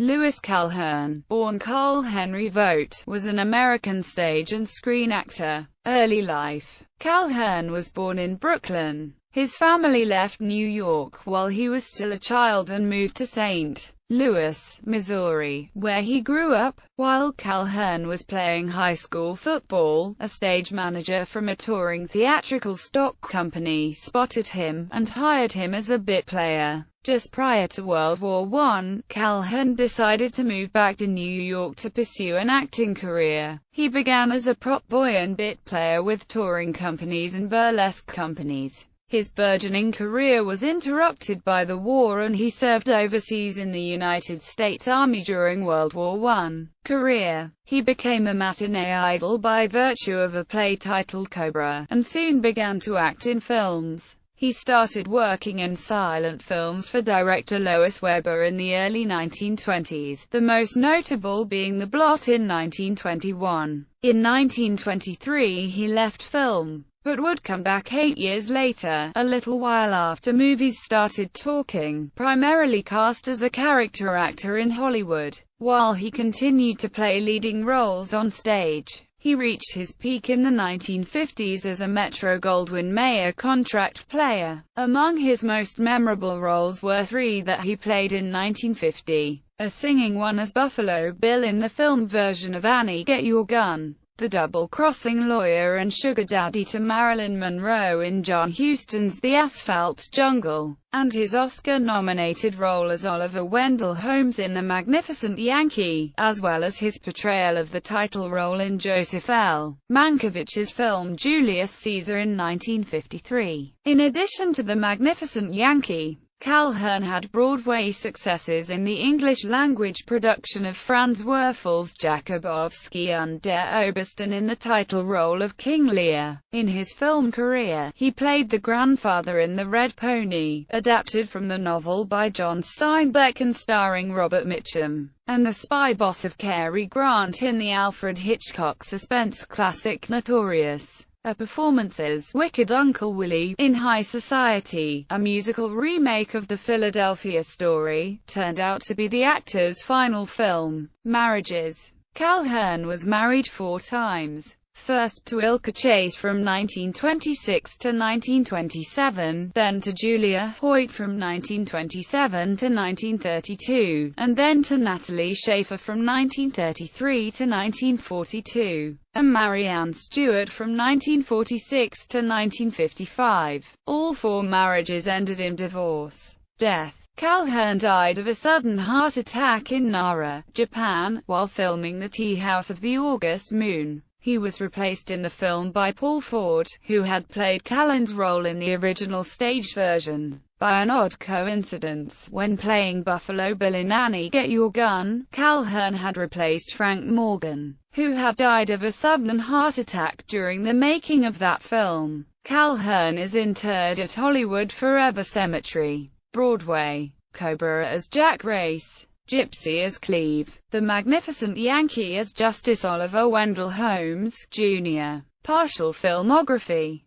Lewis Calhern, born Carl Henry Vogt, was an American stage and screen actor. Early life. Calhern was born in Brooklyn. His family left New York while he was still a child and moved to St. Louis, Missouri, where he grew up. While Calhern was playing high school football, a stage manager from a touring theatrical stock company spotted him, and hired him as a bit player. Just prior to World War I, Calhern decided to move back to New York to pursue an acting career. He began as a prop boy and bit player with touring companies and burlesque companies. His burgeoning career was interrupted by the war and he served overseas in the United States Army during World War I. Career. He became a matinee idol by virtue of a play titled Cobra, and soon began to act in films. He started working in silent films for director Lois Weber in the early 1920s, the most notable being The Blot in 1921. In 1923 he left film, but would come back 8 years later, a little while after movies started talking, primarily cast as a character actor in Hollywood. While he continued to play leading roles on stage, he reached his peak in the 1950s as a Metro-Goldwyn-Mayer contract player. Among his most memorable roles were three that he played in 1950, a singing one as Buffalo Bill in the film version of Annie Get Your Gun, the double-crossing lawyer and sugar daddy to Marilyn Monroe in John Huston's The Asphalt Jungle, and his Oscar-nominated role as Oliver Wendell Holmes in The Magnificent Yankee, as well as his portrayal of the title role in Joseph L. Mankiewicz's film Julius Caesar in 1953. In addition to The Magnificent Yankee, Calhern had Broadway successes in the English-language production of Franz Werfel's Jakubowski und der Obersten in the title role of King Lear. In his film career, he played the grandfather in The Red Pony, adapted from the novel by John Steinbeck and starring Robert Mitchum, and the spy boss of Cary Grant in the Alfred Hitchcock suspense classic Notorious. Performances. Wicked Uncle Willie, in High Society, a musical remake of the Philadelphia Story, turned out to be the actor's final film. Marriages. Calhern was married 4 times. First to Ilka Chase from 1926 to 1927, then to Julia Hoyt from 1927 to 1932, and then to Natalie Schaefer from 1933 to 1942, and Marianne Stewart from 1946 to 1955. All 4 marriages ended in divorce. Death. Calhern died of a sudden heart attack in Nara, Japan, while filming The Tea House of the August Moon. He was replaced in the film by Paul Ford, who had played Calhern's role in the original stage version. By an odd coincidence, when playing Buffalo Bill in Annie Get Your Gun, Calhern had replaced Frank Morgan, who had died of a sudden heart attack during the making of that film. Calhern is interred at Hollywood Forever Cemetery. Broadway. Cobra as Jack Race. Gypsy as Cleve. The Magnificent Yankee as Justice Oliver Wendell Holmes, Jr. Partial filmography.